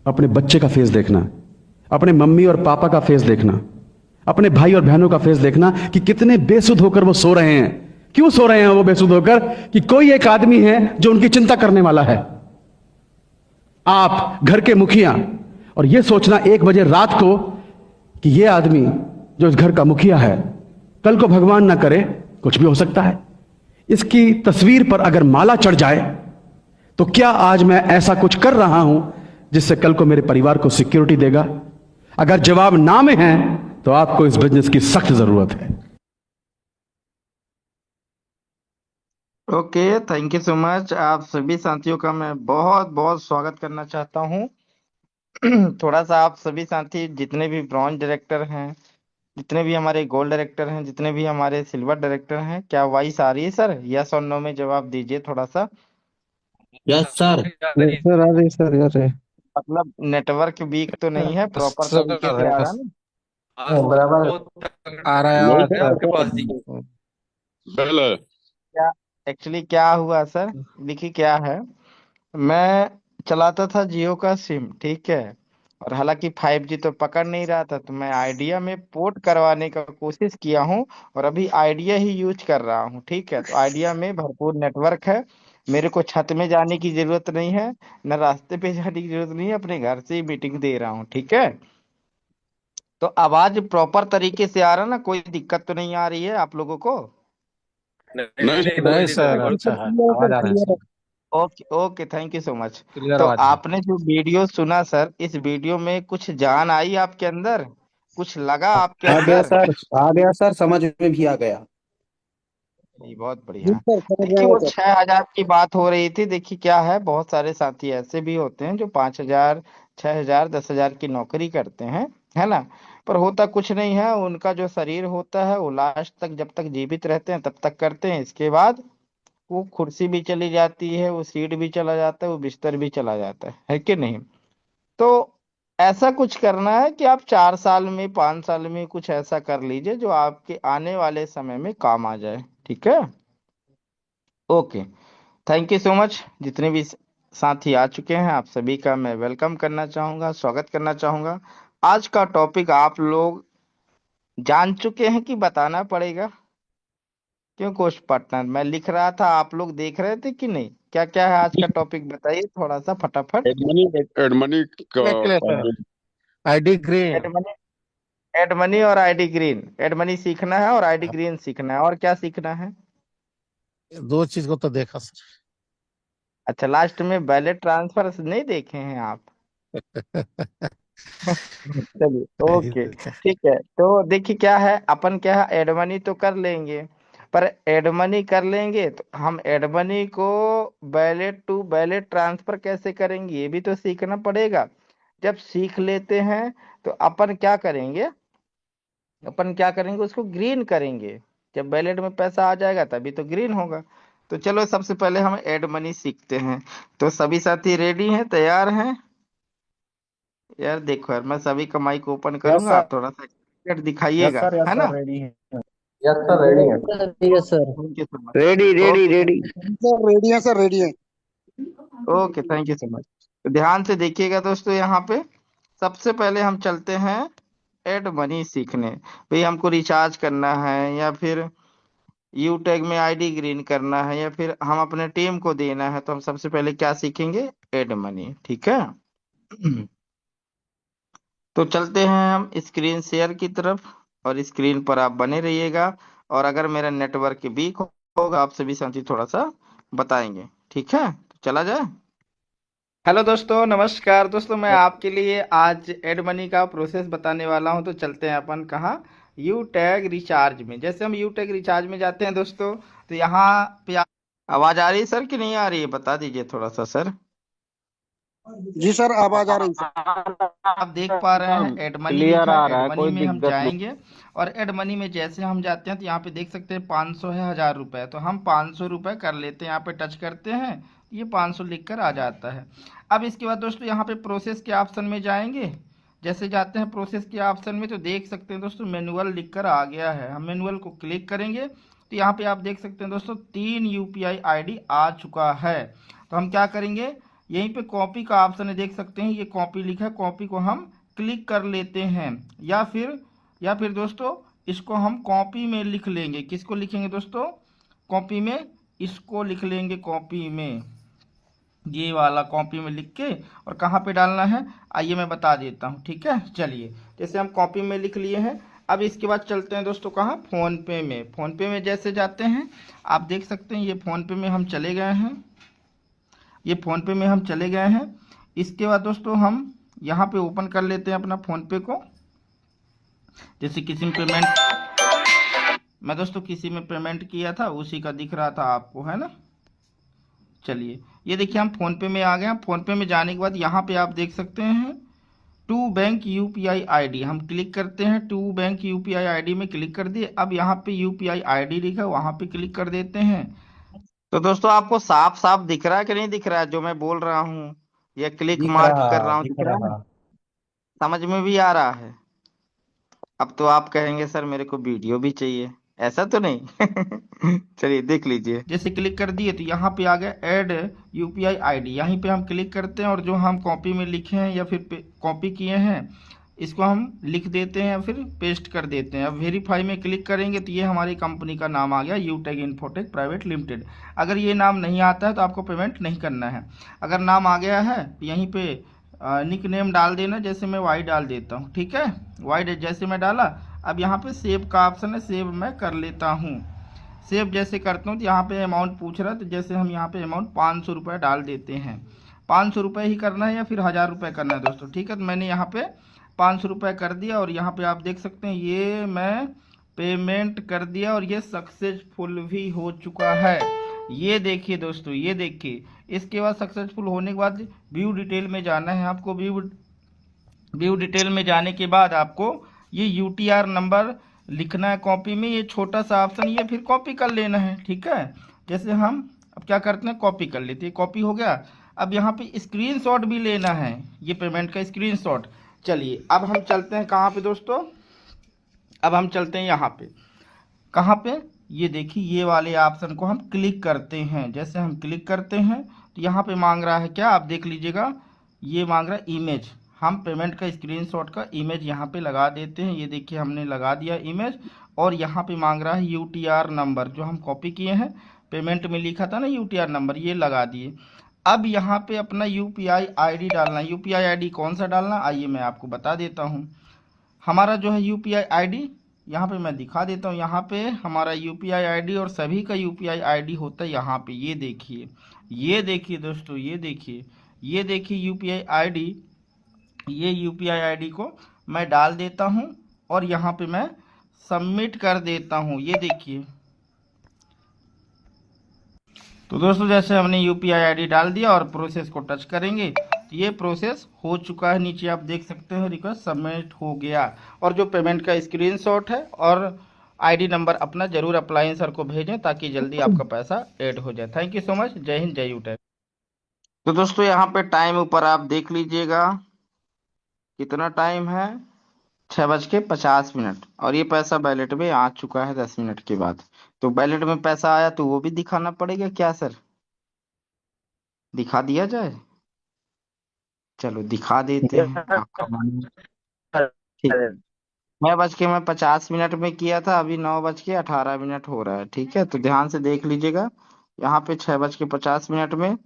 अपने बच्चे का फेस देखना, अपने मम्मी और पापा का फेस देखना, अपने भाई और बहनों का फेस देखना कि कितने बेसुध होकर वो सो रहे हैं। क्यों सो रहे हैं वो बेसुध होकर? कि कोई एक आदमी है जो उनकी चिंता करने वाला है। आप घर के मुखिया, और यह सोचना 1 बजे रात को कि यह आदमी जो इस घर का मुखिया है, कल को भगवान ना करे कुछ भी हो सकता है, इसकी तस्वीर पर अगर माला चढ़ जाए तो क्या आज मैं ऐसा कुछ कर रहा हूं जिससे कल को मेरे परिवार को सिक्योरिटी देगा? अगर जवाब ना में है तो आपको इस बिजनेस की सख्त जरूरत है। Okay, thank you so much. आप सभी साथियों का मैं बहुत बहुत स्वागत करना चाहता हूं। थोड़ा सा आप सभी साथी जितने भी ब्रॉन्ज डायरेक्टर हैं, जितने भी हमारे गोल्ड डायरेक्टर हैं, जितने भी हमारे सिल्वर डायरेक्टर हैं, क्या वॉइस आ रही है सर? यस और नो में जवाब दीजिए थोड़ा सा। Yes sir. यस सर, आ रही सर, आ रही। मतलब नेटवर्क वीक तो नहीं है, प्रॉपर तरीके से सर आ रहा यस। है बराबर आ रहा है, नहीं आवाज सर, सर। आपके पास ही बिल है। क्या? एक्चुअली क्या हुआ सर, देखिए क्या है, मैं चलाता था जियो का सिम, ठीक है। और हालांकि 5G तो पकड़ नहीं रहा था, तो मैं आइडिया में पोर्ट करवाने का कोशिश किया हूँ। और अभी आइडिया ही यूज कर रहा हूँ, ठीक है। तो आइडिया में भरपूर नेटवर्क है, मेरे को छत में जाने की जरूरत नहीं है, न रास्ते पे जाने की जरूरत नहीं है, अपने घर से ही मीटिंग दे रहा हूँ, ठीक है। तो आवाज प्रॉपर तरीके से आ रहा ना, कोई दिक्कत तो नहीं आ रही है आप लोगों को? नहीं सर, कोई नहीं नहीं सर, दिक्कत। अच्छा है, आवाज आ रहा है sir. Okay okay, thank you so much. Clear तो आवाज है। आपने जो वीडियो सुना सर, इस वीडियो में कुछ जान आई आपके अंदर, कुछ लगा आपके आ गया अंदर? सर, आ गया सर, समझ में भी आ गया। जी बहुत जी बढ़िया। सर, समझ में देखिए आया वो सर। 6,000 की बात हो रही थी। देखिए क्या है, बहुत सारे साथी ऐसे भी होते हैं जो 5,000, 6,000, 10,000 की नौकरी करते हैं, है ना। पर होता कुछ नहीं है, उनका जो शरीर होता है वो लास्ट तक, जब तक जीवित रहते हैं तब तक करते हैं। इसके बाद वो कुर्सी भी चली जाती है, वो सीट भी चला जाता है, वो बिस्तर भी चला जाता है कि नहीं। तो ऐसा कुछ करना है कि आप 4 साल में, 5 साल में कुछ ऐसा कर लीजिए जो आपके आने वाले समय में काम आ जाए, ठीक है। Okay, thank you so much. जितने भी साथी आ चुके हैं, आप सभी का मैं वेलकम करना चाहूंगा, स्वागत करना चाहूंगा। आज का टॉपिक आप लोग जान चुके हैं कि बताना पड़ेगा? क्यों कोच पार्टनर, मैं लिख रहा था, आप लोग देख रहे थे कि नहीं? क्या क्या है आज का टॉपिक, बताइए थोड़ा सा फटाफट। एडमनी, एडमनी क्लियर का। Sir. ID green. Ad money, ad money और आईडी ग्रीन। एड मनी सीखना है और आईडी ग्रीन सीखना है, और क्या सीखना है? दो चीज को तो देखा सर। अच्छा, लास्ट में बैलेट ट्रांसफर नहीं देखे हैं आप? चलिए नहीं ओके, देखा। ठीक है। तो देखिए क्या है, अपन क्या है, एड मनी तो कर लेंगे, पर एड मनी कर लेंगे तो हम एड मनी को बैलेट टू बैलेट ट्रांसफर कैसे करेंगे, ये भी तो सीखना पड़ेगा। जब सीख लेते हैं तो अपन क्या करेंगे, अपन क्या करेंगे, उसको ग्रीन करेंगे। जब बैलेट में पैसा आ जाएगा तभी तो ग्रीन होगा। तो चलो सबसे पहले हम एड मनी सीखते हैं। तो सभी साथी रेडी हैं, तैयार हैं? यार देखो यार, मैं सभी का माइक ओपन यस करूंगा, सर। आप थोड़ा सा एक्साइटेड यस दिखाइएगा, सर, यस है सर, ना। रेडी है। यस सर, रेडी है। Yes sir. Thank you so much. Ready ready okay ready. Sir ready है, सर रेडी है। Okay, thank you so much. तो ध्यान से देखिएगा दोस्तों, यहाँ पे सबसे पहले हम चलते हैं एड मनी सीखने। भाई हमको रिचार्ज करना है, या फिर यू टैग में आईडी ग्रीन करना है, या फिर हम अपने टीम को देना है, तो हम सबसे पहले क्या सीखेंगे? एड मनी, ठीक है। तो चलते हैं हम स्क्रीन शेयर की तरफ, और स्क्रीन पर आप बने रहिएगा। और अगर मेरा नेटवर्क वीक होगा, आप सभी साथी थोड़ा सा बताएंगे, ठीक है। तो चला जाए। हेलो दोस्तों, नमस्कार दोस्तों, मैं आपके लिए आज एड मनी का प्रोसेस बताने वाला हूं। तो चलते हैं अपन कहाँ, यू टैग रिचार्ज में। जैसे हम यू टैग रिचार्ज में जाते हैं दोस्तों, तो यहाँ पे आवाज आ रही है सर कि नहीं आ रही है, बता दीजिए थोड़ा सा सर। जी सर, आवाज आ रही सर। आप देख पा रहे हैं एड मनी क्लियर लिखा आ है, रहा एड है, मनी कोई में हम दिक्कत नहीं। जाएंगे। और एड मनी में जैसे हम जाते हैं तो यहाँ पे देख सकते हैं 500 है, 1,000 रुपए। तो हम 500 रुपए कर लेते हैं, यहाँ पे टच करते हैं, ये 500 लिख कर आ जाता है। अब इसके बाद दोस्तों यहाँ पे प्रोसेस के ऑप्शन में जाएंगे। जैसे जाते हैं प्रोसेस के ऑप्शन में, तो देख सकते हैं दोस्तों मैनुअल लिख कर आ गया है। हम मैनुअल को क्लिक करेंगे तो यहाँ पे आप देख सकते हैं दोस्तों 3 UPI ID आ चुका है। तो हम क्या करेंगे, यहीं पे कॉपी का ऑप्शन है, देख सकते हैं ये कॉपी लिखा है, कॉपी को हम क्लिक कर लेते हैं, या फिर दोस्तों इसको हम कॉपी में लिख लेंगे। किसको लिखेंगे दोस्तों? कॉपी में इसको लिख लेंगे, कॉपी में, ये वाला कॉपी में लिख के, और कहाँ पे डालना है आइए मैं बता देता हूँ। ठीक है, चलिए, जैसे हम कॉपी में लिख लिए हैं। अब इसके बाद चलते हैं दोस्तों कहाँ? फ़ोन पे में। फ़ोन पे में जैसे जाते हैं, आप देख सकते हैं ये फ़ोन पे में हम चले गए हैं, ये फ़ोन पे में हम चले गए हैं। इसके बाद दोस्तों हम यहाँ पे ओपन कर लेते हैं अपना फ़ोन पे को। जैसे किसी में पेमेंट, मैं दोस्तों किसी में पेमेंट किया था उसी का दिख रहा था आपको, है ना। चलिए, ये देखिए हम फ़ोन पे में आ गए हैं। फ़ोन पे में जाने के बाद यहाँ पे आप देख सकते हैं टू बैंक यूपीआई आईडी, हम क्लिक करते हैं। टू बैंक यूपीआई आईडी में क्लिक कर दिए। अब यहाँ पे यूपीआई आईडी लिखा है, वहाँ पे क्लिक कर देते हैं। तो दोस्तों आपको साफ साफ दिख रहा है कि नहीं दिख रहा है जो मैं बोल रहा हूँ, या क्लिक मार्क कर रहा हूँ, दिख रहा है? समझ में भी आ रहा है? अब तो आप कहेंगे सर मेरे को वीडियो भी चाहिए, ऐसा तो नहीं? चलिए देख लीजिए। जैसे क्लिक कर दिए तो यहाँ पे आ गया ऐड यूपीआई आईडी, यहीं पे हम क्लिक करते हैं और जो हम कॉपी में लिखे हैं या फिर कॉपी किए हैं इसको हम लिख देते हैं या फिर पेस्ट कर देते हैं। अब वेरीफाई में क्लिक करेंगे तो ये हमारी कंपनी का नाम आ गया, यूटेक इन्फोटेक प्राइवेट लिमिटेड। अगर ये नाम नहीं आता है तो आपको पेमेंट नहीं करना है। अगर नाम आ गया है तो यहीं पे निक नेम डाल देना, जैसे मैं वाई डाल देता हूँ। ठीक है, वाई जैसे मैं डाला, अब यहाँ पे सेव का ऑप्शन है, सेव मैं कर लेता हूँ। सेव जैसे करता हूँ तो यहाँ पे अमाउंट पूछ रहा है, तो जैसे हम यहाँ पे अमाउंट 500 रुपये डाल देते हैं। 500 रुपये ही करना है या फिर 1000 रुपये करना है दोस्तों? ठीक है, तो मैंने यहाँ पे 500 रुपये कर दिया और यहाँ पे आप देख सकते हैं ये मैं पेमेंट कर दिया और ये सक्सेसफुल भी हो चुका है। ये देखिए दोस्तों, ये देखिए। इसके बाद सक्सेसफुल होने के बाद व्यू डिटेल में जाना है आपको। व्यू डिटेल में जाने के बाद आपको ये यूटीआर नंबर लिखना है कॉपी में, ये छोटा सा ऑप्शन, ये फिर कॉपी कर लेना है। ठीक है, जैसे हम अब क्या करते हैं, कॉपी कर लेते हैं। कॉपी हो गया। अब यहाँ पे स्क्रीनशॉट भी लेना है, ये पेमेंट का स्क्रीनशॉट। चलिए अब हम चलते हैं कहाँ पे दोस्तों? अब हम चलते हैं यहाँ पे, कहाँ पे? ये देखिए, ये वाले ऑप्शन को हम क्लिक करते हैं। जैसे हम क्लिक करते हैं तो यहाँ पे मांग रहा है क्या, आप देख लीजिएगा, ये मांग रहा है इमेज। हम पेमेंट का स्क्रीनशॉट का इमेज यहाँ पे लगा देते हैं। ये देखिए हमने लगा दिया इमेज। और यहाँ पे मांग रहा है यूटीआर नंबर, जो हम कॉपी किए हैं, पेमेंट में लिखा था ना यूटीआर नंबर, ये लगा दिए। अब यहाँ पे अपना यूपीआई आईडी डालना है। यूपीआई आईडी कौन सा डालना, आइए मैं आपको बता देता हूँ। हमारा जो है यूपीआई आईडी यहाँ पे मैं दिखा देता हूँ। यहाँ पे हमारा यूपीआई आईडी और सभी का यूपीआई आईडी होता है यहाँ पे। ये देखिए, ये देखिए दोस्तों, ये देखिए, ये देखिए यूपीआई आईडी। ये यूपीआई आईडी को मैं डाल देता हूँ और यहाँ पे मैं सबमिट कर देता हूँ। ये देखिए, तो दोस्तों जैसे हमने यूपीआई आईडी डाल दिया और प्रोसेस को टच करेंगे तो ये प्रोसेस हो चुका है। नीचे आप देख सकते हैं रिक्वेस्ट सबमिट हो गया। और जो पेमेंट का स्क्रीनशॉट है और आईडी नंबर अपना जरूर अप्लायंसर को भेजें ताकि जल्दी आपका पैसा ऐड हो जाए। Thank you so much. जय हिंद, जय यूटेक। तो दोस्तों यहाँ पे टाइम ऊपर आप देख लीजिएगा, कितना टाइम है, 6:50 और ये पैसा वैलेट में आ चुका है 10 मिनट के बाद। तो वैलेट में पैसा आया तो वो भी दिखाना पड़ेगा क्या सर? दिखा दिया जाए? चलो दिखा देते हैं आपका मन। ठीक, 6:50 में किया था, अभी 9:18 हो रहा है। ठीक है, तो ध्यान से देख लीजिएगा। यहाँ पे 6:50 में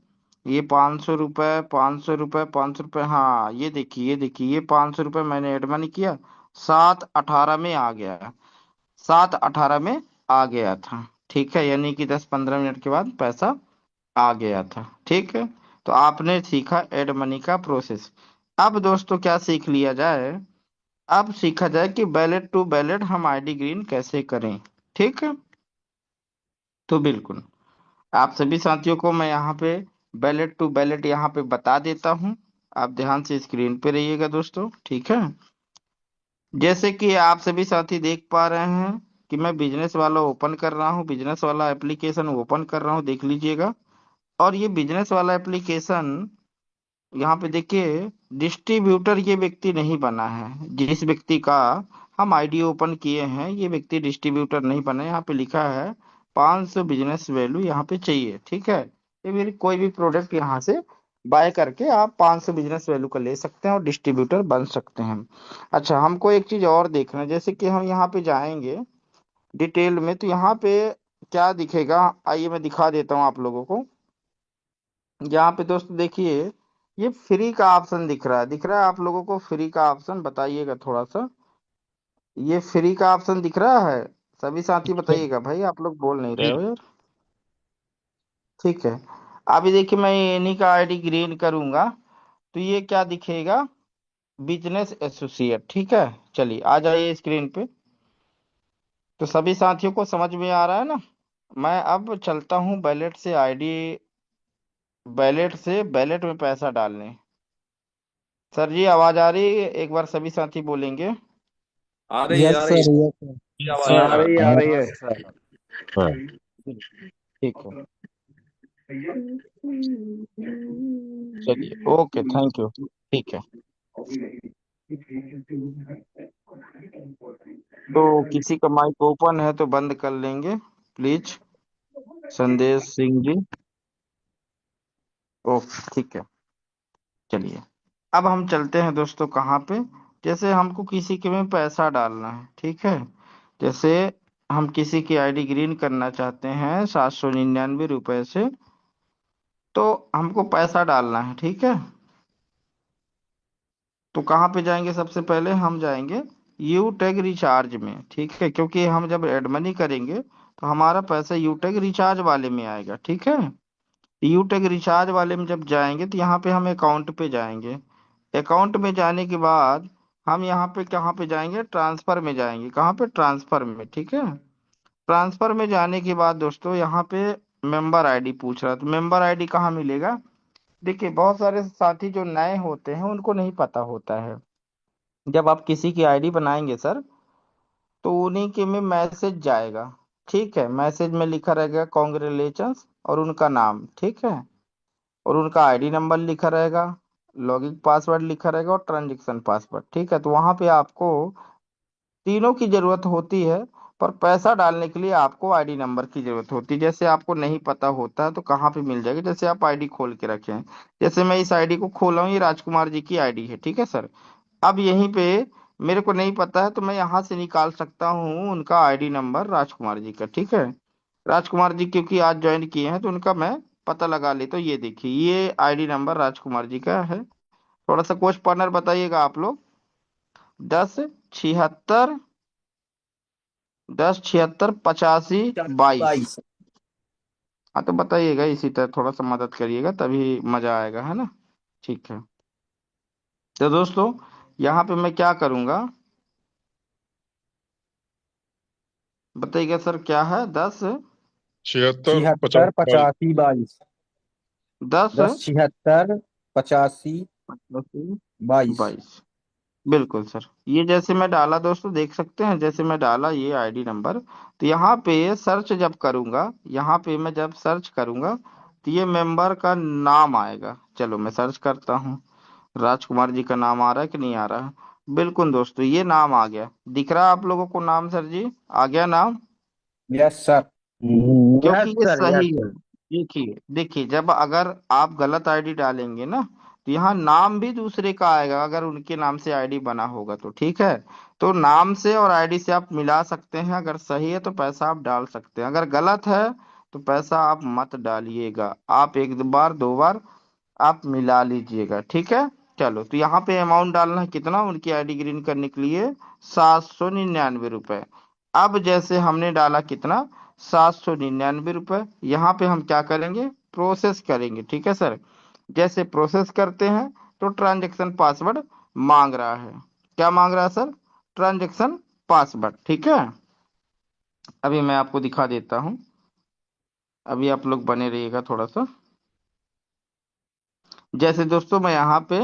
ये 500 रुपये, 500 रुपये, 500 रुपये, हाँ ये देखिए, ये देखिए, ये 500 रुपये मैंने एड मनी किया, 7:18 में आ गया, 7:18 में आ गया था। ठीक है, यानी कि 10-15 मिनट के बाद पैसा आ गया था। ठीक है, तो आपने सीखा एड मनी का प्रोसेस। अब दोस्तों क्या सीख लिया जाए? अब सीखा जाए कि बैलेट टू बैलेट हम आईडी ग्रीन कैसे करें। ठीक है, तो बिल्कुल आप सभी साथियों को मैं यहाँ पे बैलेट टू बैलेट यहाँ पे बता देता हूँ। आप ध्यान से स्क्रीन पे रहिएगा दोस्तों। ठीक है, जैसे कि आप सभी साथी देख पा रहे हैं कि मैं बिजनेस वाला ओपन कर रहा हूँ, बिजनेस वाला एप्लीकेशन ओपन कर रहा हूँ, देख लीजिएगा। और ये बिजनेस वाला एप्लीकेशन यहाँ पे देखिए, डिस्ट्रीब्यूटर ये व्यक्ति नहीं बना है। जिस व्यक्ति का हम आईडी ओपन किए हैं ये व्यक्ति डिस्ट्रीब्यूटर नहीं बना है। यहाँ पे लिखा है 500 बिजनेस वैल्यू यहाँ पे चाहिए। ठीक है, ये मेरी कोई भी प्रोडक्ट यहाँ से बाय करके आप 500 बिजनेस वैल्यू का ले सकते हैं और डिस्ट्रीब्यूटर बन सकते हैं। अच्छा, हमको एक चीज और देखना है, जैसे कि हम यहाँ पे जाएंगे डिटेल में, तो यहाँ पे क्या दिखेगा, आइए मैं दिखा देता हूँ आप लोगों को। यहाँ पे दोस्तों देखिए, ये फ्री का ऑप्शन दिख रहा है आप लोगों को, फ्री का ऑप्शन बताइएगा थोड़ा सा। ये फ्री का ऑप्शन दिख रहा है, सभी साथी बताइएगा भाई, आप लोग बोल नहीं रहे हो यार। ठीक है, अभी देखिए मैं इन्हीं का आईडी ग्रीन करूंगा, तो ये क्या दिखेगा, बिजनेस एसोसिएट। ठीक है, चलिए आ जाइए स्क्रीन पे। तो सभी साथियों को समझ में आ रहा है ना। मैं अब चलता हूँ बैलेट से आईडी, बैलेट में पैसा डालने। सर जी आवाज आ रही है, एक बार सभी साथी बोलेंगे। आ रही है, यस आ रही है, सर, यस सर। क्या आवाज आ रही है? आ रही है सर। हाँ। ठीक है, चलिए ओके, थैंक यू। ठीक है, तो किसी का माइक ओपन है तो बंद कर लेंगे प्लीज। संदेश सिंह जी, ओके ठीक है। चलिए अब हम चलते हैं दोस्तों कहाँ पे, जैसे हमको किसी के में पैसा डालना है, ठीक है। जैसे हम किसी की आईडी ग्रीन करना चाहते हैं 799 रुपए से, तो हमको पैसा डालना है, ठीक है। तो कहाँ पे जाएंगे, सबसे पहले हम जाएंगे यू टैग रिचार्ज में, ठीक है, क्योंकि हम जब एड मनी करेंगे तो हमारा पैसा यू टैग रिचार्ज वाले में आएगा, ठीक है। यू टैग रिचार्ज वाले में जब जाएंगे तो यहाँ पे हम अकाउंट पे जाएंगे। अकाउंट में जाने के बाद हम यहाँ पे कहाँ पे जाएंगे, ट्रांसफर में जाएंगे, कहाँ पे, ट्रांसफर में, ठीक है। ट्रांसफर में जाने के बाद दोस्तों यहाँ पे मेंबर आईडी पूछ रहा है, तो मेंबर आईडी कहाँ मिलेगा। देखिए बहुत सारे साथी जो नए होते हैं उनको नहीं पता होता है, जब आप किसी की आईडी बनाएंगे सर, तो उन्हीं के में मैसेज जाएगा, ठीक है। मैसेज में लिखा रहेगा कॉन्ग्रेचुलेशंस और उनका नाम, ठीक है, और उनका आईडी नंबर लिखा रहेगा, लॉगिन पासवर्ड लिखा रहेगा और ट्रांजेक्शन पासवर्ड, ठीक है। तो वहां पे आपको तीनों की जरूरत होती है, पर पैसा डालने के लिए आपको आईडी नंबर की जरूरत होती है। जैसे आपको नहीं पता होता है तो कहाँ पे मिल जाएगा, जैसे आप आईडी खोल के रखे हैं, जैसे मैं इस आईडी को खोला हूँ, ये राजकुमार जी की आईडी है, ठीक है सर। अब यहीं पे मेरे को नहीं पता है तो मैं यहाँ से निकाल सकता हूँ उनका आईडी नंबर राजकुमार जी का, ठीक है। राजकुमार जी क्योंकि आज ज्वाइन किए हैं तो उनका मैं पता लगा लेता हूँ। ये देखिए ये आईडी नंबर राजकुमार जी का है। थोड़ा सा क्वेश्चन पार्टनर बताइएगा आप लोग। 10 76, 10 76 85 22। 22। हाँ तो बताइएगा, इसी तरह थोड़ा सा मदद करिएगा तभी मजा आएगा, है ना। ठीक है, तो दोस्तों यहाँ पे मैं क्या करूँगा, बताइएगा सर क्या है, 76 छिहत्तर 50 पचासी 22। 10 10 76 85 22। 22। बिल्कुल सर, ये जैसे मैं डाला दोस्तों देख सकते हैं, जैसे मैं डाला ये आईडी नंबर, तो यहाँ पे सर्च जब करूंगा, यहाँ पे मैं जब सर्च करूंगा तो ये मेंबर का नाम आएगा। चलो मैं सर्च करता हूँ, राजकुमार जी का नाम आ रहा है कि नहीं आ रहा है। बिल्कुल दोस्तों ये नाम आ गया, दिख रहा है आप लोगों को नाम, सर जी आ गया नाम, यस सर। क्योंकि यस ये सर, सही यस है। सर। देखिए देखिए, जब अगर आप गलत आईडी डालेंगे ना तो यहाँ नाम भी दूसरे का आएगा, अगर उनके नाम से आईडी बना होगा तो, ठीक है। तो नाम से और आईडी से आप मिला सकते हैं, अगर सही है तो पैसा आप डाल सकते हैं, अगर गलत है तो पैसा आप मत डालिएगा, आप एक बार दो बार आप मिला लीजिएगा, ठीक है। चलो तो यहाँ पे अमाउंट डालना है कितना, उनकी आईडी ग्रीन करने के लिए 799 रुपए। अब जैसे हमने डाला कितना, 799 रुपए, यहाँ पे हम क्या करेंगे, प्रोसेस करेंगे, ठीक है सर। जैसे प्रोसेस करते हैं तो ट्रांजैक्शन पासवर्ड मांग रहा है, क्या मांग रहा है सर, ट्रांजैक्शन पासवर्ड, ठीक है। अभी मैं आपको दिखा देता हूँ, अभी आप लोग बने रहिएगा थोड़ा सा। जैसे दोस्तों मैं यहाँ पे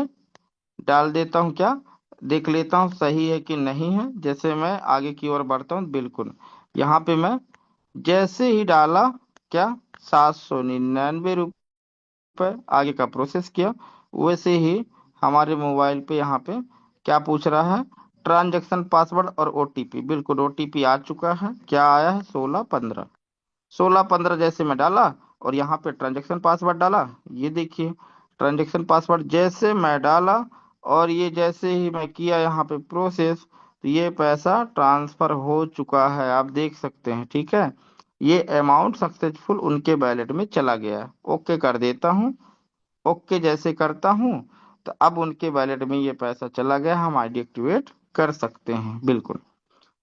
डाल देता हूँ, क्या देख लेता हूँ सही है कि नहीं है, जैसे मैं आगे की ओर बढ़ता हूँ, बिल्कुल यहाँ पे मैं जैसे ही डाला, क्या 799 रुपये आगे का प्रोसेस किया, वैसे ही हमारे मोबाइल पे यहाँ पे क्या पूछ रहा है, ट्रांजैक्शन पासवर्ड और ओटीपी, बिल्कुल ओटीपी आ चुका है, क्या आया है, 1615। 1615 जैसे मैं डाला और यहाँ पे ट्रांजैक्शन पासवर्ड डाला, ये देखिए ट्रांजैक्शन पासवर्ड जैसे मैं डाला और ये जैसे ही मैं किया यहाँ पे प्रोसेस, तो ये पैसा ट्रांसफर हो चुका है, आप देख सकते हैं। ठीक है, ये अमाउंट सक्सेसफुल उनके वैलेट में चला गया है। ओके कर देता हूँ। ओके जैसे करता हूँ तो अब उनके वैलेट में ये पैसा चला गया, हम आईडी एक्टिवेट कर सकते हैं बिल्कुल।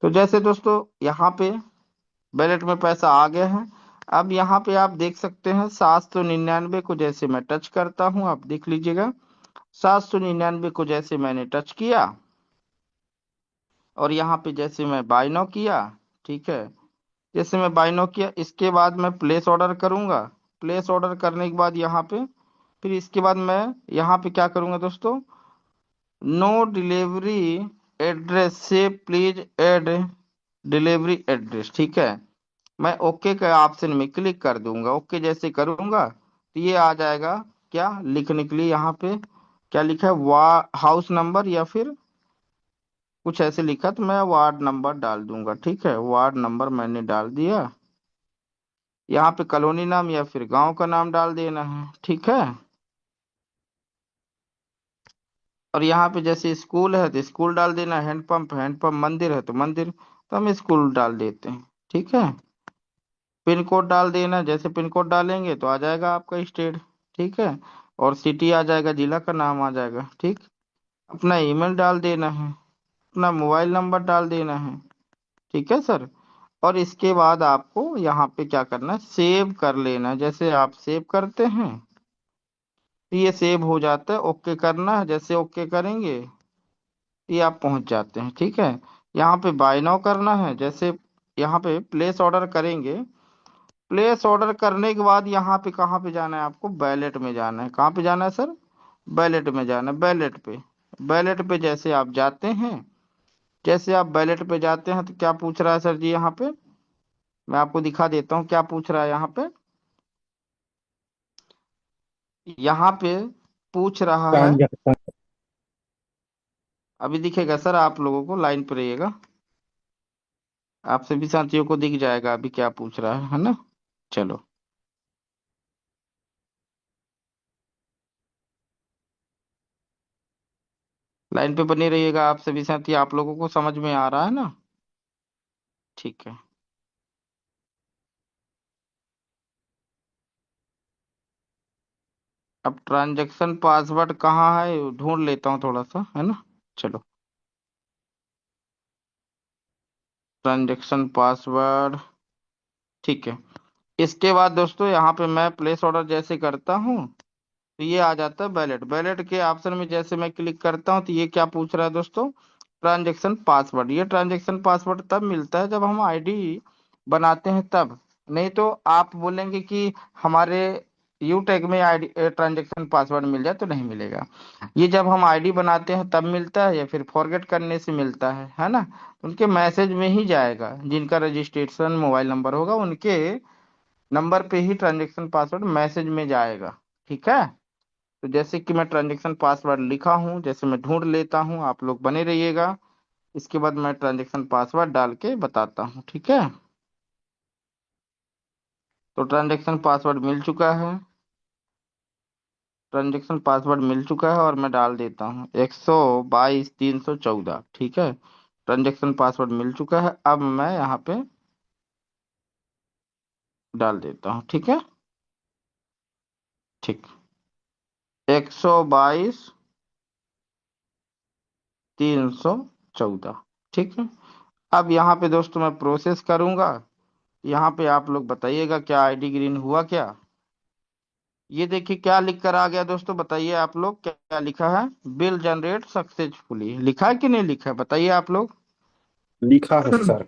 तो जैसे दोस्तों यहाँ पे वैलेट में पैसा आ गया है। अब यहाँ पे आप देख सकते हैं 799 को जैसे मैं टच करता हूँ, आप देख लीजिएगा 799 को जैसे मैंने टच किया और यहाँ पे जैसे मैं बाय नाउ किया, ठीक है, जैसे मैं बाय नाउ किया इसके बाद मैं प्लेस ऑर्डर करूंगा। प्लेस ऑर्डर करने के बाद यहाँ पे फिर इसके बाद मैं यहाँ पे क्या करूंगा दोस्तों, नो डिलीवरी एड्रेस से प्लीज ऐड डिलीवरी एड्रेस। ठीक है, मैं ओके के ऑप्शन में क्लिक कर दूंगा। ओके जैसे करूंगा तो ये आ जाएगा, क्या लिखने के लिए यहाँ पे क्या लिखा है, हाउस नंबर या फिर कुछ ऐसे लिखा, तो मैं वार्ड नंबर डाल दूंगा। ठीक है, वार्ड नंबर मैंने डाल दिया। यहाँ पे कॉलोनी नाम या फिर गांव का नाम डाल देना है। ठीक है, और यहाँ पे जैसे स्कूल है तो स्कूल डाल देना, हैंडपंप मंदिर है तो मंदिर, तो हम स्कूल डाल देते हैं। ठीक है, पिन कोड डाल देना, जैसे पिन कोड डालेंगे तो आ जाएगा आपका स्टेट। ठीक है, और सिटी आ जाएगा, जिला का नाम आ जाएगा। ठीक, अपना ईमेल डाल देना है, अपना मोबाइल नंबर डाल देना है। ठीक है सर, और इसके बाद आपको यहाँ पे क्या करना है, सेव कर लेना है। जैसे आप सेव करते हैं तो ये सेव हो जाता है। ओके करना है, जैसे ओके करेंगे ये आप पहुंच जाते हैं। ठीक है, यहाँ पे बाय नाउ करना है, जैसे यहाँ पे प्लेस ऑर्डर करेंगे। प्लेस ऑर्डर करने के बाद यहाँ पे कहाँ पे जाना है आपको, बैलेट में जाना है। कहाँ पे जाना है सर, बैलेट में जाना है। बैलेट पे, बैलेट पे जैसे आप जाते हैं, जैसे आप बैलेट पे जाते हैं तो क्या पूछ रहा है सर जी, यहाँ पे मैं आपको दिखा देता हूँ क्या पूछ रहा है यहाँ पे। यहाँ पे पूछ रहा है, ट्रांजैक्शन अभी दिखेगा सर, आप लोगों को लाइन पे रहिएगा, आप सभी साथियों को दिख जाएगा अभी क्या पूछ रहा है ना। चलो, लाइन पे बने रहिएगा आप सभी साथी, आप लोगों को समझ में आ रहा है ना। ठीक है, अब ट्रांजैक्शन पासवर्ड कहाँ है ढूंढ लेता हूँ थोड़ा सा, है ना। चलो, ट्रांजैक्शन पासवर्ड, ठीक है। इसके बाद दोस्तों यहाँ पे मैं प्लेस ऑर्डर जैसे करता हूँ तो ये आ जाता है बैलेट। बैलेट के ऑप्शन में जैसे मैं क्लिक करता हूँ तो ये क्या पूछ रहा है दोस्तों, ट्रांजैक्शन पासवर्ड। ये ट्रांजैक्शन पासवर्ड तब मिलता है जब हम आईडी बनाते हैं तब, नहीं तो आप बोलेंगे कि हमारे यू टैग में आईडी ट्रांजैक्शन पासवर्ड मिल जाए तो नहीं मिलेगा। ये जब हम आईडी बनाते हैं तब मिलता है या फिर फॉरगेट करने से मिलता है ना। उनके मैसेज में ही जाएगा, जिनका रजिस्ट्रेशन मोबाइल नंबर होगा उनके नंबर पे ही ट्रांजैक्शन पासवर्ड मैसेज में जाएगा। ठीक है, तो जैसे कि मैं ट्रांजैक्शन पासवर्ड लिखा हूँ, जैसे मैं ढूंढ लेता हूँ, आप लोग बने रहिएगा। इसके बाद मैं ट्रांजैक्शन पासवर्ड डाल के बताता हूँ। ठीक है, तो ट्रांजैक्शन पासवर्ड मिल चुका है, ट्रांजैक्शन पासवर्ड मिल चुका है और मैं डाल देता हूँ 122 314। ठीक है, ट्रांजैक्शन पासवर्ड मिल चुका है, अब मैं यहाँ पे डाल देता हूँ। ठीक है, ठीक, 122 314। ठीक है, अब यहाँ पे दोस्तों मैं प्रोसेस करूंगा। यहाँ पे आप लोग बताइएगा क्या आईडी ग्रीन हुआ क्या। ये देखिए क्या लिख कर आ गया दोस्तों, बताइए आप लोग क्या क्या लिखा है, बिल जनरेट सक्सेसफुली लिखा है कि नहीं लिखा है, बताइए आप लोग। लिखा है सर।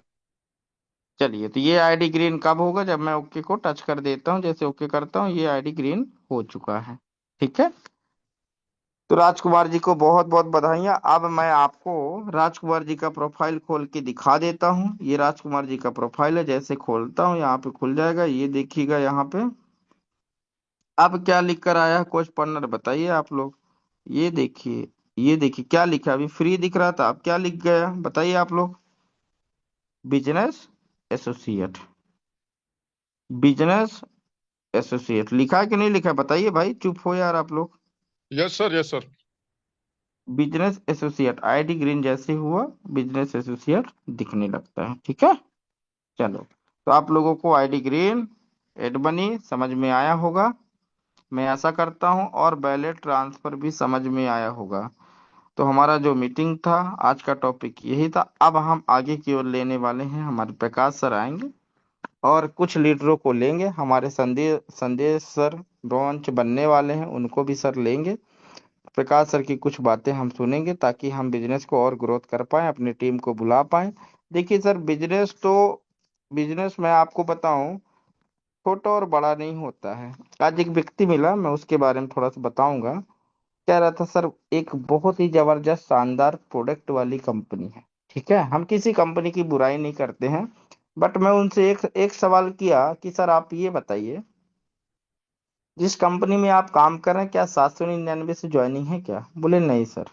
चलिए, तो ये आईडी ग्रीन कब होगा, जब मैं ओके को टच कर देता हूँ, जैसे ओके करता हूँ ये आईडी ग्रीन हो चुका है। ठीक है, तो राजकुमार जी को बहुत बहुत बधाइयाँ। अब मैं आपको राजकुमार जी का प्रोफाइल खोल के दिखा देता हूँ। ये राजकुमार जी का प्रोफाइल है, जैसे खोलता हूँ यहाँ पे खुल जाएगा, ये देखिएगा यहाँ पे। अब क्या लिख कर आया है कोच पन्नर, बताइए आप लोग। ये देखिए, ये देखिए क्या लिखा है, अभी फ्री दिख रहा था, अब क्या लिख गया बताइए आप लोग, बिजनेस एसोसिएट। बिजनेस एसोसिएट लिखा है कि नहीं लिखा है, बताइए भाई, चुप हो यार आप लोग। Yes sir. Business associate ID green जैसे हुआ बिजनेस एसोसिएट दिखने लगता है। ठीक है, चलो। तो आप लोगों को आईडी ग्रीन एड मनी समझ में आया होगा, मैं आशा करता हूं, और बैलेट ट्रांसफर भी समझ में आया होगा। तो हमारा जो मीटिंग था आज का टॉपिक यही था। अब हम आगे की ओर लेने वाले हैं, हमारे प्रकाश सर आएंगे और कुछ लीडरों को लेंगे। हमारे संदेश संदेश सर ब्रांच बनने वाले हैं, उनको भी सर लेंगे। प्रकाश सर की कुछ बातें हम सुनेंगे ताकि हम बिजनेस को और ग्रोथ कर पाएं, अपनी टीम को बुला पाएं। देखिए सर, बिजनेस मैं आपको बताऊं, छोटा और बड़ा नहीं होता है। आज एक व्यक्ति मिला, मैं उसके बारे में थोड़ा सा बताऊंगा। कह रहा था सर, एक बहुत ही जबरदस्त शानदार प्रोडक्ट वाली कंपनी है। ठीक है, हम किसी कंपनी की बुराई नहीं करते हैं, बट मैं उनसे एक एक सवाल किया कि सर आप ये बताइए, जिस कंपनी में आप काम कर रहे हैं क्या 799 से ज्वाइनिंग है क्या? बोले नहीं सर।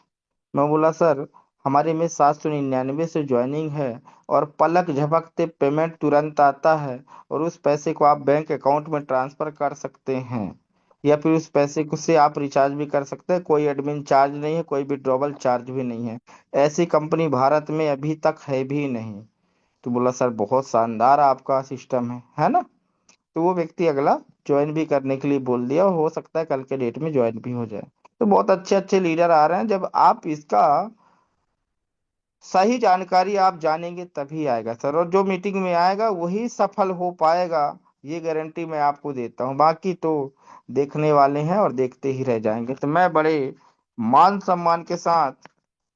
मैं बोला सर, हमारे में 799 से ज्वाइनिंग है, और पलक झपकते पेमेंट तुरंत आता है, और उस पैसे को आप बैंक अकाउंट में ट्रांसफर कर सकते हैं, या फिर उस पैसे को से आप रिचार्ज भी कर सकते हैं। कोई एडमिन चार्ज नहीं है, कोई विड्रॉवल चार्ज भी नहीं है। ऐसी कंपनी भारत में अभी तक है भी नहीं। तो बोला सर बहुत शानदार आपका सिस्टम है ना? तो वो व्यक्ति अगला ज्वाइन भी करने के लिए बोल दिया, और हो सकता है कल के डेट में ज्वाइन भी हो जाए। तो बहुत अच्छे अच्छे लीडर आ रहे हैं। जब आप इसका सही जानकारी आप जानेंगे तभी आएगा सर, और जो मीटिंग में आएगा वही सफल हो पाएगा, ये गारंटी मैं आपको देता हूँ। बाकी तो देखने वाले हैं और देखते ही रह जाएंगे। तो मैं बड़े मान सम्मान के साथ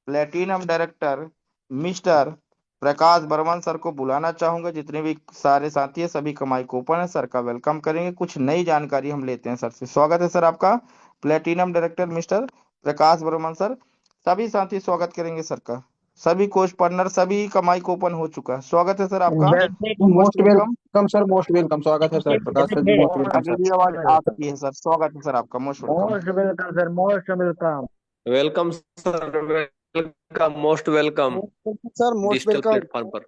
प्लेटिनम डायरेक्टर मिस्टर प्रकाश बर्मन सर को बुलाना चाहूंगा। जितने भी सारे साथी है सभी का माइक ओपन है, सर का वेलकम करेंगे। कुछ नई जानकारी हम लेते हैं सर से। स्वागत है सर आपका, प्लेटिनम डायरेक्टर मिस्टर प्रकाश बर्मन सर। सभी साथी स्वागत करेंगे सर का। सभी कोच पार्टनर सभी का माइक ओपन हो चुका है। स्वागत है सर आपका, most most welcome. Welcome sir, most welcome. स्वागत है sir, Prakash sir ji, most और वेलकम सर। अगली आवाज आपकी है सर। स्वागत है सर आपका, most welcome. Most welcome sir, most welcome. Welcome sir, welcome, most welcome sir most digital welcome. Platform पर।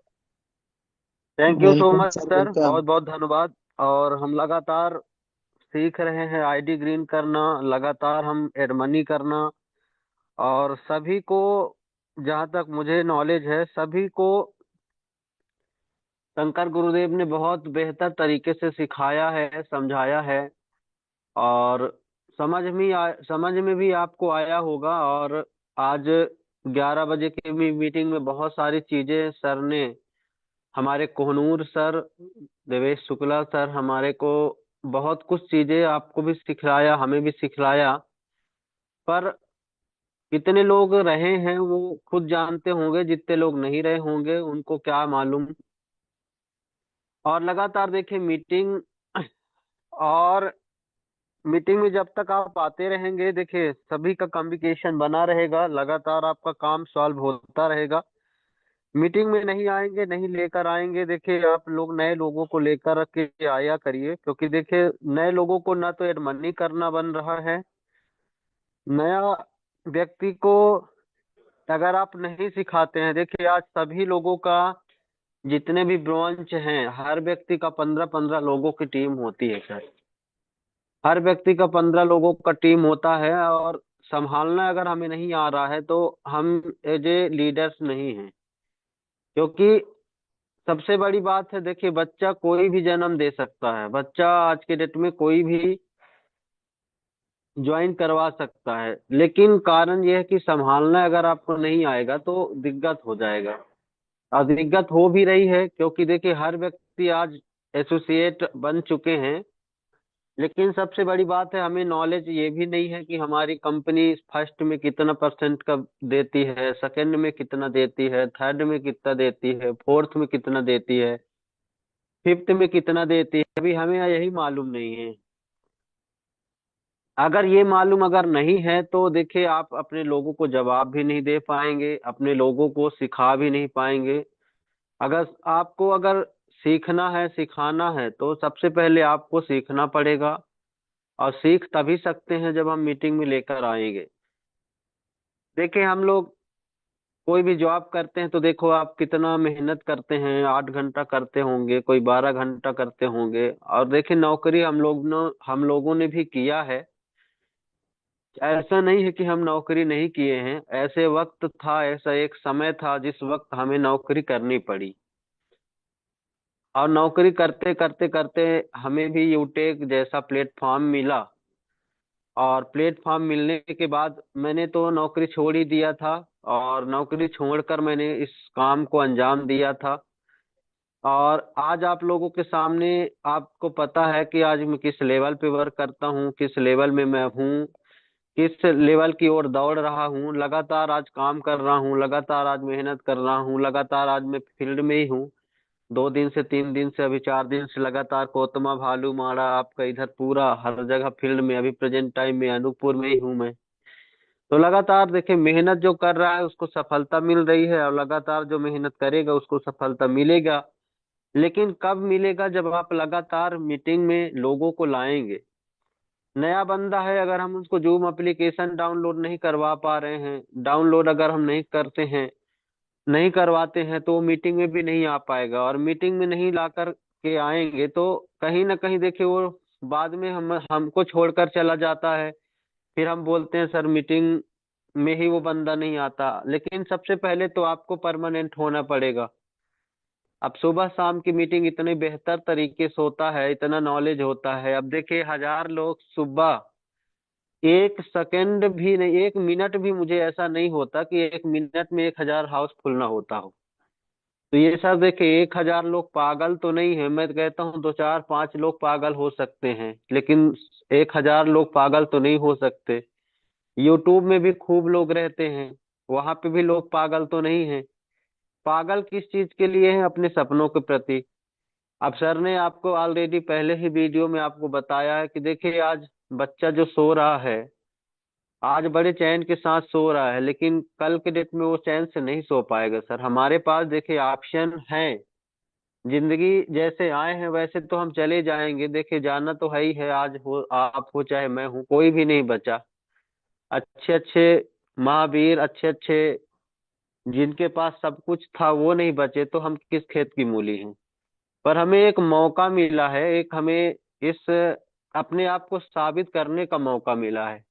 Thank you so welcome much sir, sir, welcome. बहुत बहुत धन्यवाद। और हम लगातार सीख रहे हैं आईडी ग्रीन करना, लगातार हम एडमनी करना, और सभी को, जहाँ तक मुझे नॉलेज है, सभी को शंकर गुरुदेव ने बहुत बेहतर तरीके से सिखाया है, समझाया है। और समझ में भी आपको आया होगा। और आज 11 बजे की मीटिंग में बहुत सारी चीजें सर ने, हमारे कोहनूर सर, देवेश शुक्ला सर, हमारे को बहुत कुछ चीजें आपको भी सिखलाया, हमें भी सिखलाया। पर कितने लोग रहे हैं वो खुद जानते होंगे, जितने लोग नहीं रहे होंगे उनको क्या मालूम। और लगातार देखिए मीटिंग, और मीटिंग में जब तक आप आते रहेंगे, देखिए सभी का कम्युनिकेशन बना रहेगा, लगातार आपका काम सॉल्व होता रहेगा। मीटिंग में नहीं आएंगे, नहीं लेकर आएंगे, देखिए आप लोग नए लोगों को लेकर के आया करिए, क्योंकि देखिए नए लोगों को ना तो एडमनी करना बन रहा है। नया व्यक्ति को अगर आप नहीं सिखाते हैं, देखिए आज सभी लोगों का, जितने भी ब्रांच हैं, हर व्यक्ति का 15-15 लोगों की टीम होती है सर। हर व्यक्ति का 15 लोगों का टीम होता है, और संभालना अगर हमें नहीं आ रहा है तो हम एज ए लीडर्स नहीं हैं। क्योंकि सबसे बड़ी बात है, देखिए बच्चा कोई भी जन्म दे सकता है, बच्चा आज के डेट में कोई भी ज्वाइन करवा सकता है, लेकिन कारण यह है कि संभालना अगर आपको नहीं आएगा तो दिक्कत हो जाएगा। और दिक्कत हो भी रही है, क्योंकि देखिए हर व्यक्ति आज एसोसिएट बन चुके हैं। लेकिन सबसे बड़ी बात है, हमें नॉलेज ये भी नहीं है कि हमारी कंपनी फर्स्ट में कितना परसेंट का देती है, सेकंड में कितना देती है, थर्ड में कितना देती है, फोर्थ में कितना देती है, फिफ्थ में कितना देती है, अभी हमें यही मालूम नहीं है। अगर ये मालूम अगर नहीं है तो देखिए आप अपने लोगों को जवाब भी नहीं दे पाएंगे, अपने लोगों को सिखा भी नहीं पाएंगे। अगर सीखना है, सिखाना है, तो सबसे पहले आपको सीखना पड़ेगा। और सीख तभी सकते हैं जब हम मीटिंग में लेकर आएंगे। देखिए हम लोग कोई भी जॉब करते हैं तो देखो आप कितना मेहनत करते हैं, 8 घंटा करते होंगे, कोई 12 घंटा करते होंगे। और देखिए नौकरी हम लोगों ने भी किया है। ऐसा नहीं है कि हम नौकरी नहीं किए हैं, ऐसे वक्त था, ऐसा एक समय था जिस वक्त हमें नौकरी करनी पड़ी। और नौकरी करते करते करते हमें भी यूटेक जैसा प्लेटफॉर्म मिला। और प्लेटफॉर्म मिलने के बाद मैंने तो नौकरी छोड़ ही दिया था। और नौकरी छोड़कर मैंने इस काम को अंजाम दिया था। और आज आप लोगों के सामने, आपको पता है कि आज मैं किस लेवल पे वर्क करता हूँ, किस लेवल में मैं हूँ, किस लेवल की ओर दौड़ रहा हूँ। लगातार आज काम कर रहा हूँ, लगातार आज मेहनत कर रहा हूँ, लगातार आज मैं फील्ड में ही हूँ। 2 दिन से 3 दिन से, अभी 4 दिन से लगातार कोतमा भालू माड़ा आपका इधर पूरा हर जगह फील्ड में, अभी प्रेजेंट टाइम में अनूपपुर में ही हूँ मैं। तो लगातार देखिए, मेहनत जो कर रहा है उसको सफलता मिल रही है, और लगातार जो मेहनत करेगा उसको सफलता मिलेगा। लेकिन कब मिलेगा? जब आप लगातार मीटिंग में लोगों को लाएंगे। नया बंदा है, अगर हम उसको जूम एप्लीकेशन डाउनलोड नहीं करवा पा रहे हैं, डाउनलोड अगर हम नहीं करते हैं, नहीं करवाते हैं, तो वो मीटिंग में भी नहीं आ पाएगा। और मीटिंग में नहीं ला कर के आएंगे तो कहीं ना कहीं देखिए वो बाद में हमको छोड़कर चला जाता है। फिर हम बोलते हैं सर मीटिंग में ही वो बंदा नहीं आता। लेकिन सबसे पहले तो आपको परमानेंट होना पड़ेगा। अब सुबह शाम की मीटिंग इतने बेहतर तरीके से होता है, इतना नॉलेज होता है। अब देखिए 1000 लोग सुबह, 1 सेकंड भी नहीं, 1 मिनट भी मुझे ऐसा नहीं होता कि 1 मिनट में 1000 हाउस फुल ना होता हो। तो ये सब देखिए, 1000 लोग पागल तो नहीं है, मैं तो कहता हूँ 2 4 5 लोग पागल हो सकते हैं, लेकिन 1000 लोग पागल तो नहीं हो सकते। यूट्यूब में भी खूब लोग रहते हैं, वहां पे भी लोग पागल तो नहीं है। पागल किस चीज के लिए है? अपने सपनों के प्रति। अब सर ने आपको ऑलरेडी पहले ही वीडियो में आपको बताया है कि देखिए आज बच्चा जो सो रहा है, आज बड़े चैन के साथ सो रहा है, लेकिन कल के डेट में वो चैन से नहीं सो पाएगा सर। हमारे पास देखिए ऑप्शन है। जिंदगी जैसे आए हैं वैसे तो हम चले जाएंगे, देखिए जाना तो है ही है। आज हो आप, हो चाहे मैं हूँ, कोई भी नहीं बचा। अच्छे अच्छे महावीर, अच्छे अच्छे जिनके पास सब कुछ था वो नहीं बचे, तो हम किस खेत की मूली हैं। पर हमें एक मौका मिला है, एक हमें इस अपने आप को साबित करने का मौका मिला है।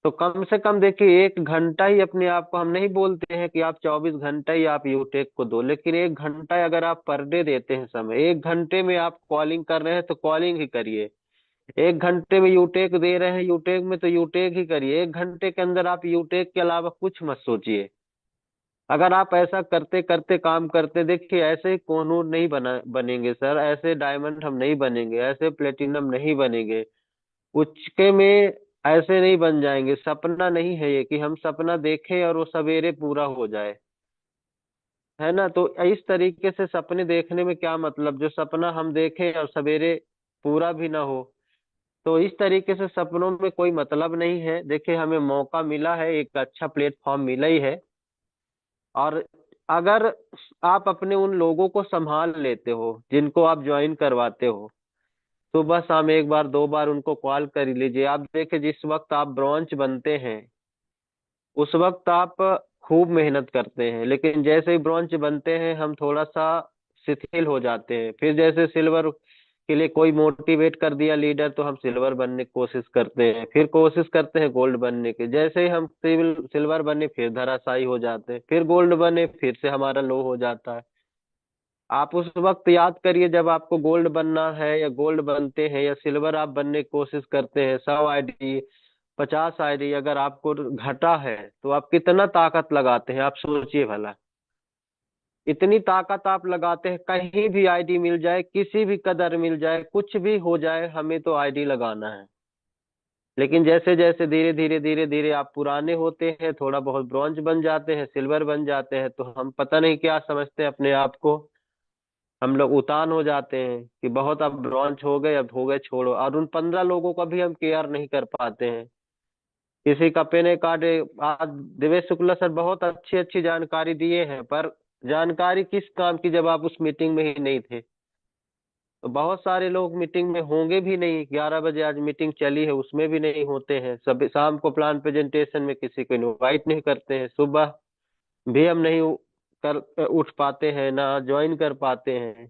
तो कम से कम देखिए 1 घंटा ही अपने आप को, हम नहीं बोलते हैं कि आप 24 घंटा ही आप यूटेक को दो, लेकिन 1 घंटा अगर आप पर डे देते हैं समय, 1 घंटे में आप कॉलिंग कर रहे हैं तो कॉलिंग ही करिए। 1 घंटे में यूटेक दे रहे हैं यूटेक में, तो यूटेक ही करिए। 1 घंटे के अंदर आप यूटेक के अलावा कुछ मत सोचिए। अगर आप ऐसा करते करते काम करते, देखिए ऐसे कोहिनूर नहीं बनेंगे सर, ऐसे डायमंड हम नहीं बनेंगे, ऐसे प्लेटिनम नहीं बनेंगे, उचके में ऐसे नहीं बन जाएंगे। सपना नहीं है ये कि हम सपना देखें और वो सवेरे पूरा हो जाए, है ना। तो इस तरीके से सपने देखने में क्या मतलब, जो सपना हम देखें और सवेरे पूरा भी ना हो, तो इस तरीके से सपनों में कोई मतलब नहीं है। देखिए हमें मौका मिला है, एक अच्छा प्लेटफॉर्म मिला ही है। और अगर आप अपने उन लोगों को संभाल लेते हो जिनको आप ज्वाइन करवाते हो, सुबह शाम 1 बार 2 बार उनको कॉल कर लीजिए। आप देखिए जिस वक्त आप ब्रॉन्ज बनते हैं उस वक्त आप खूब मेहनत करते हैं, लेकिन जैसे ही ब्रॉन्ज बनते हैं हम थोड़ा सा शिथिल हो जाते हैं। फिर जैसे सिल्वर के लिए कोई मोटिवेट कर दिया लीडर, तो हम सिल्वर बनने की कोशिश करते हैं, फिर कोशिश करते हैं गोल्ड बनने की। जैसे ही हम सिल्वर बने फिर धराशायी हो जाते हैं, फिर गोल्ड बने फिर से हमारा लो हो जाता है। आप उस वक्त याद करिए जब आपको गोल्ड बनना है, या गोल्ड बनते हैं, या सिल्वर आप बनने की कोशिश करते हैं, 100 आईडी 50 आईडी अगर आपको घटा है तो आप कितना ताकत लगाते हैं, आप सोचिए भला। इतनी ताकत आप लगाते हैं, कहीं भी आईडी मिल जाए, किसी भी कदर मिल जाए, कुछ भी हो जाए, हमें तो आईडी लगाना है। लेकिन जैसे जैसे धीरे धीरे आप पुराने होते हैं, थोड़ा बहुत ब्रॉन्ज बन जाते हैं, सिल्वर बन जाते हैं, तो हम पता नहीं क्या समझते हैं अपने आप को। हम लोग उतान हो जाते हैं कि बहुत अब ब्रॉन्ज हो गए, अब हो गए छोड़ो। और उन 15 लोगों का भी हम केयर नहीं कर पाते हैं। किसी का पेन कार्ड, आज दिवेश शुक्ला सर बहुत अच्छी अच्छी जानकारी दिए हैं, पर जानकारी किस काम की जब आप उस मीटिंग में ही नहीं थे। तो बहुत सारे लोग मीटिंग में होंगे भी नहीं, 11 बजे आज मीटिंग चली है उसमें भी नहीं होते हैं, सब शाम को प्लान प्रेजेंटेशन में किसी को इनवाइट नहीं करते हैं, सुबह भी हम नहीं कर उठ पाते हैं, ना ज्वाइन कर पाते हैं।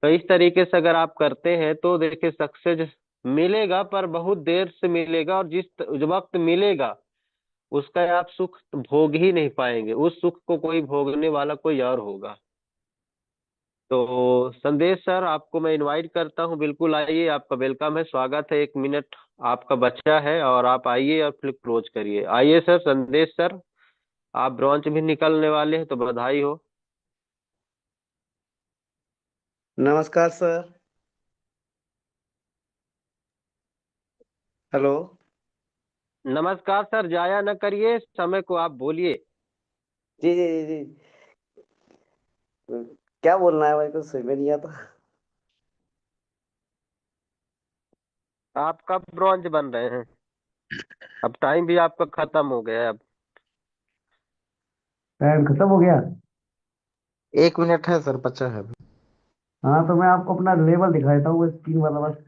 तो इस तरीके से अगर आप करते हैं तो देखिए सक्सेस मिलेगा पर बहुत देर से मिलेगा, और जिस वक्त मिलेगा उसका आप सुख भोग ही नहीं पाएंगे। उस सुख को कोई भोगने वाला कोई और होगा। तो संदेश सर, आपको मैं इनवाइट करता हूँ, बिल्कुल आइए, आपका वेलकम है, स्वागत है। 1 मिनट आपका बच्चा है और आप आइए और फिर क्लोज करिए। आइए सर, संदेश सर, आप ब्रॉन्च भी निकलने वाले हैं तो बधाई हो। नमस्कार सर। हेलो। नमस्कार सर, जाया न करिए समय को, आप बोलिए। जी जी जी जी। क्या बोलना है भाई, कुछ समझ में नहीं आता। आप कब ब्रॉन्च बन रहे हैं? अब टाइम भी आपका खत्म हो गया है अब। टाइम खत्म हो गया। 1 मिनट है सर, बचा है अभी। हाँ तो मैं आपको अपना लेवल दिखा देता हूँ, स्क्रीन वाला बस।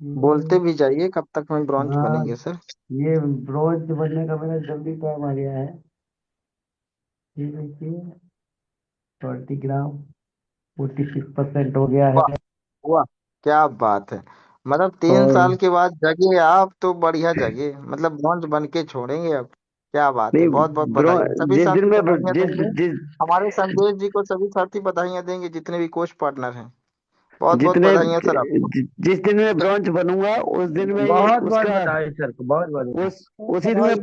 बोलते भी जाइए, कब तक में ब्रॉन्ज हाँ, बनेंगे सर? ये ब्रोंज बनने का मेरा जल्दी टाइम आ गया है। ये देखिए, 20 ग्राम 46% हो गया है। वाह, वाह, क्या बात है। मतलब 3 साल और के बाद जगे आप तो बढ़िया जगे, मतलब ब्रॉन्ज बन के छोड़ेंगे अब। क्या बात है, नहीं, बहुत बहुत ब्रो, बधाई, सभी जिस दिन साथी मैं बधाइयाँ जिस देंगे। जिस हमारे संदेश जी को सभी साथी बधाइयाँ देंगे, जितने भी कोच पार्टनर हैं। बहुत बहुत जितने बधाइयाँ सर आपको। जिस दिन मैं ब्रोंच बनूंगा उस दिन मैं ये बहुत बहुत उसका बधाई सर को, बहुत बधाई। उस उसी दिन मैं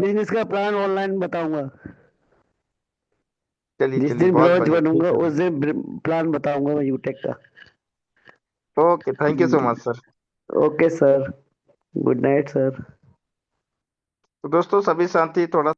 बिजनेस का प्लान ऑनलाइन बताऊंगा। चलिए जिस चलिए, दिन बहुत ब्रोंच बढ़िया, ठीक बनूंगा है उस दिन प्लान बताऊंगा मैं यूटेक का। Sir. Okay, thank you so much sir. Okay sir, good night sir. तो दोस्तों, सभी साथी थोड़ा